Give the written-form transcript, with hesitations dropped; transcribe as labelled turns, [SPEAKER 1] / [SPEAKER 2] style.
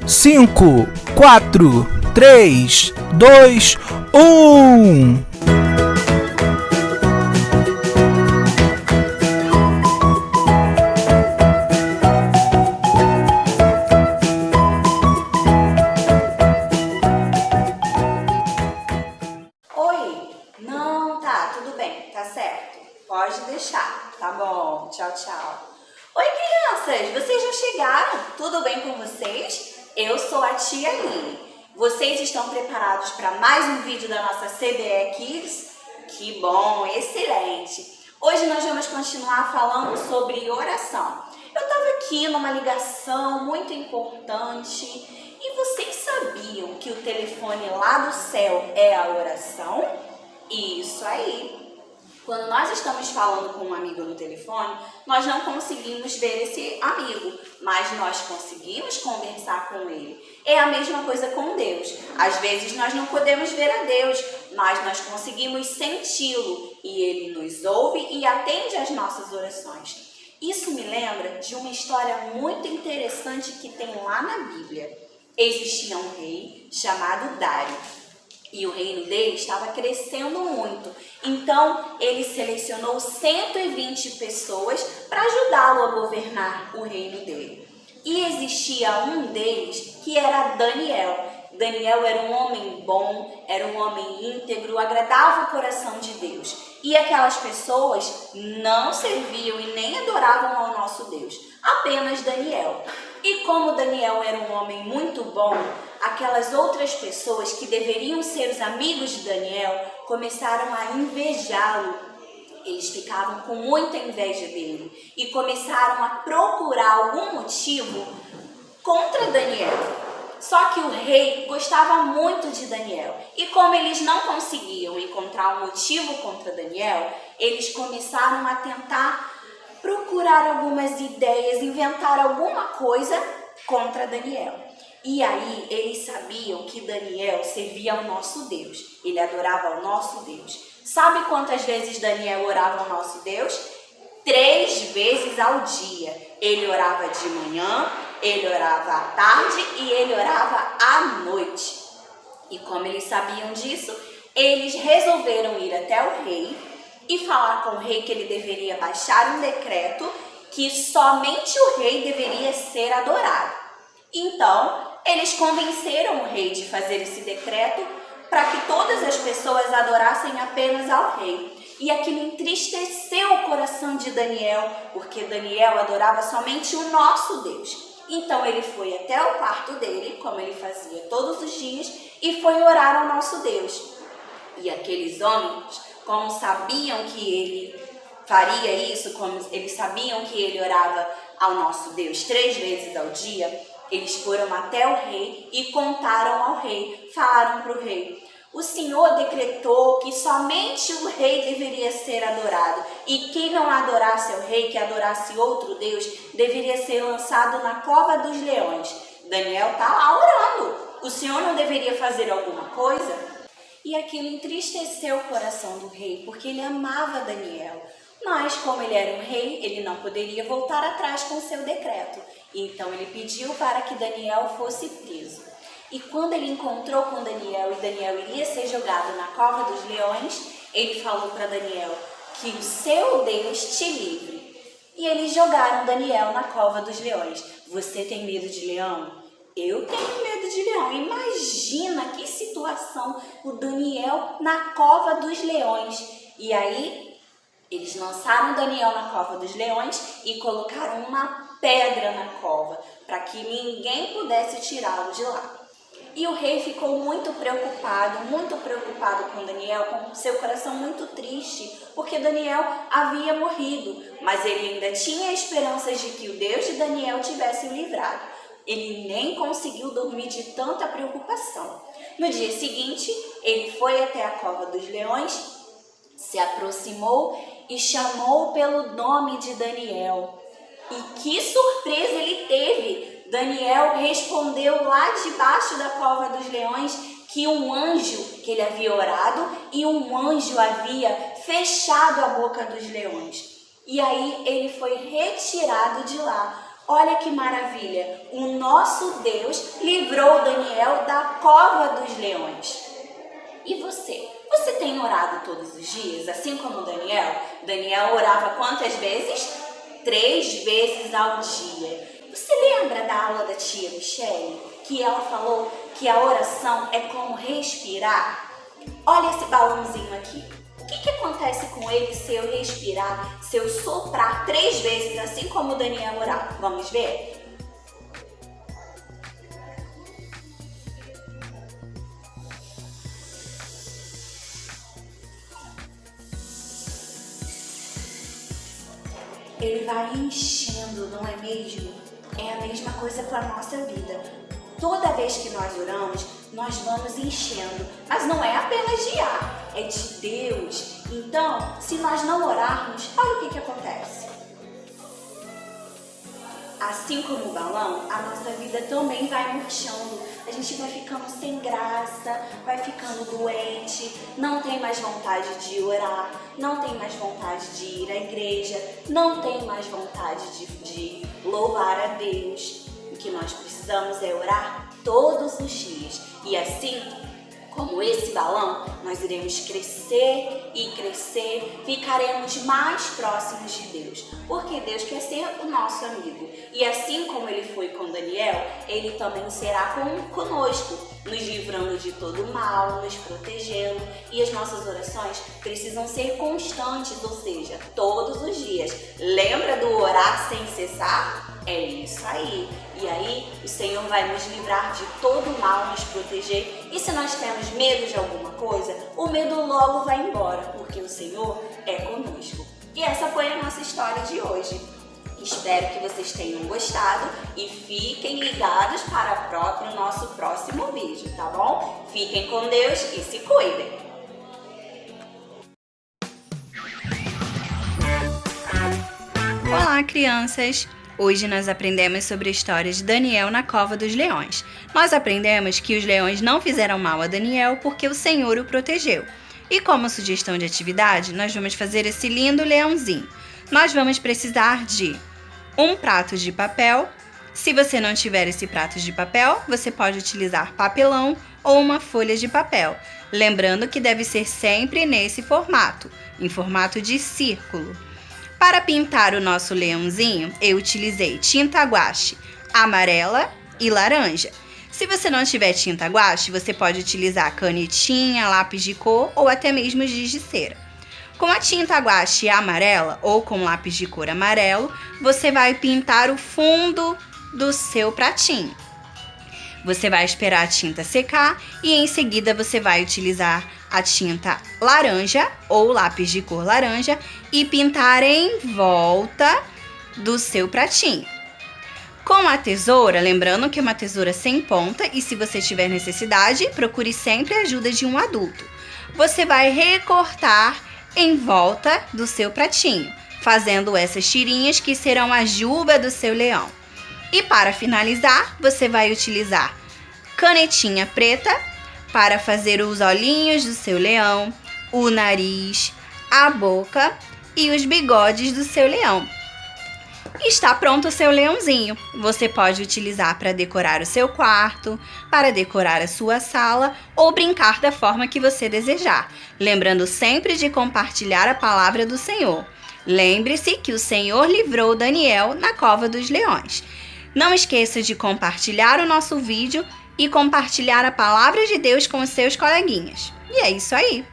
[SPEAKER 1] 5, 4, 3, 2, 1.
[SPEAKER 2] Oi, não, tá, tudo bem, tá certo, pode deixar, tá bom, tchau, tchau. Oi, crianças, vocês já chegaram? Tudo bem com vocês? Eu sou a tia Aline. Vocês estão preparados para mais um vídeo da nossa CBE Kids? Que bom, excelente! Hoje nós vamos continuar falando sobre oração. Eu estava aqui numa ligação muito importante e vocês sabiam que o telefone lá do céu é a oração? Isso aí! Quando nós estamos falando com um amigo no telefone, nós não conseguimos ver esse amigo, mas nós conseguimos conversar com ele. É a mesma coisa com Deus. Às vezes nós não podemos ver a Deus, mas nós conseguimos senti-lo e ele nos ouve e atende às nossas orações. Isso me lembra de uma história muito interessante que tem lá na Bíblia. Existia um rei chamado Dário. E o reino dele estava crescendo muito. Então, ele selecionou 120 pessoas para ajudá-lo a governar o reino dele. E existia um deles que era Daniel. Daniel era um homem bom, era um homem íntegro, agradava o coração de Deus. E aquelas pessoas não serviam e nem adoravam ao nosso Deus, apenas Daniel. E como Daniel era um homem muito bom, aquelas outras pessoas que deveriam ser os amigos de Daniel começaram a invejá-lo. Eles ficavam com muita inveja dele e começaram a procurar algum motivo contra Daniel. Só que o rei gostava muito de Daniel e como eles não conseguiam encontrar um motivo contra Daniel, eles começaram a tentar procurar algumas ideias, inventar alguma coisa contra Daniel. E aí eles sabiam que Daniel servia ao nosso Deus, ele adorava ao nosso Deus. Sabe quantas vezes Daniel orava ao nosso Deus? 3 vezes ao dia. Ele orava de manhã, ele orava à tarde e ele orava à noite. E como eles sabiam disso, eles resolveram ir até o rei e falar com o rei que ele deveria baixar um decreto que somente o rei deveria ser adorado. Então, eles convenceram o rei de fazer esse decreto para que todas as pessoas adorassem apenas ao rei. E aquilo entristeceu o coração de Daniel, porque Daniel adorava somente o nosso Deus. Então ele foi até o quarto dele, como ele fazia todos os dias, e foi orar ao nosso Deus. E aqueles homens, como sabiam que ele faria isso, como eles sabiam que ele orava ao nosso Deus 3 vezes ao dia, eles foram até o rei e contaram ao rei, falaram para o rei: o Senhor decretou que somente o rei deveria ser adorado e quem não adorasse ao rei, que adorasse outro Deus, deveria ser lançado na cova dos leões. Daniel está lá orando, o Senhor não deveria fazer alguma coisa? E aquilo entristeceu o coração do rei, porque ele amava Daniel. Mas como ele era um rei, ele não poderia voltar atrás com seu decreto. Então ele pediu para que Daniel fosse preso. E quando ele encontrou com Daniel e Daniel iria ser jogado na cova dos leões, ele falou para Daniel que o seu Deus te livre. E eles jogaram Daniel na cova dos leões. Você tem medo de leão? Eu tenho medo de leão. Imagina que situação, o Daniel na cova dos leões. E aí eles lançaram Daniel na cova dos leões e colocaram uma pedra na cova para que ninguém pudesse tirá-lo de lá. E o rei ficou muito preocupado com Daniel, com seu coração muito triste, porque Daniel havia morrido, mas ele ainda tinha esperanças de que o Deus de Daniel tivesse o livrado. Ele nem conseguiu dormir de tanta preocupação. No dia seguinte, ele foi até a cova dos leões, se aproximou e chamou pelo nome de Daniel. E que surpresa ele teve! Daniel respondeu lá debaixo da cova dos leões que um anjo, que ele havia orado, e um anjo havia fechado a boca dos leões. E aí ele foi retirado de lá. Olha que maravilha! O nosso Deus livrou Daniel da cova dos leões. E você? Você tem orado todos os dias, assim como Daniel? Daniel orava quantas vezes? 3 vezes ao dia. Você lembra da aula da tia Michele? Que ela falou que a oração é como respirar? Olha esse balãozinho aqui. O que acontece com ele se eu respirar, se eu soprar 3 vezes, assim como Daniel orava? Vamos ver? Ele vai enchendo, não é mesmo? É a mesma coisa com a nossa vida. Toda vez que nós oramos, nós vamos enchendo. Mas não é apenas de ar, é de Deus. Então, se nós não orarmos, olha o que acontece. Assim como o balão, a nossa vida também vai murchando. A gente vai ficando sem graça, vai ficando doente, não tem mais vontade de orar, não tem mais vontade de ir à igreja, não tem mais vontade de louvar a Deus. O que nós precisamos é orar todos os dias. E assim, como esse balão, nós iremos crescer e crescer, ficaremos mais próximos de Deus, porque Deus quer ser o nosso amigo. E assim como ele foi com Daniel, ele também será conosco, nos livrando de todo mal, nos protegendo. E as nossas orações precisam ser constantes, ou seja, todos os dias. Lembra do orar sem cessar? É isso aí. E aí o Senhor vai nos livrar de todo mal, nos proteger. E se nós temos medo de alguma coisa, o medo logo vai embora, porque o Senhor é conosco. E essa foi a nossa história de hoje. Espero que vocês tenham gostado e fiquem ligados para o nosso próximo vídeo, tá bom? Fiquem com Deus e se cuidem!
[SPEAKER 3] Olá, crianças! Hoje nós aprendemos sobre a história de Daniel na cova dos leões. Nós aprendemos que os leões não fizeram mal a Daniel porque o Senhor o protegeu. E como sugestão de atividade, nós vamos fazer esse lindo leãozinho. Nós vamos precisar de um prato de papel. Se você não tiver esse prato de papel, você pode utilizar papelão ou uma folha de papel. Lembrando que deve ser sempre nesse formato, em formato de círculo. Para pintar o nosso leãozinho, eu utilizei tinta guache amarela e laranja. Se você não tiver tinta guache, você pode utilizar canetinha, lápis de cor ou até mesmo giz de cera. Com a tinta guache amarela ou com lápis de cor amarelo, você vai pintar o fundo do seu pratinho. Você vai esperar a tinta secar e em seguida você vai utilizar a tinta laranja ou lápis de cor laranja e pintar em volta do seu pratinho. Com a tesoura, lembrando que é uma tesoura sem ponta e se você tiver necessidade, procure sempre a ajuda de um adulto. Você vai recortar em volta do seu pratinho, fazendo essas tirinhas que serão a juba do seu leão. E para finalizar, você vai utilizar canetinha preta para fazer os olhinhos do seu leão, o nariz, a boca e os bigodes do seu leão. Está pronto o seu leãozinho. Você pode utilizar para decorar o seu quarto, para decorar a sua sala ou brincar da forma que você desejar. Lembrando sempre de compartilhar a palavra do Senhor. Lembre-se que o Senhor livrou Daniel na cova dos leões. Não esqueça de compartilhar o nosso vídeo e compartilhar a palavra de Deus com os seus coleguinhas. E é isso aí!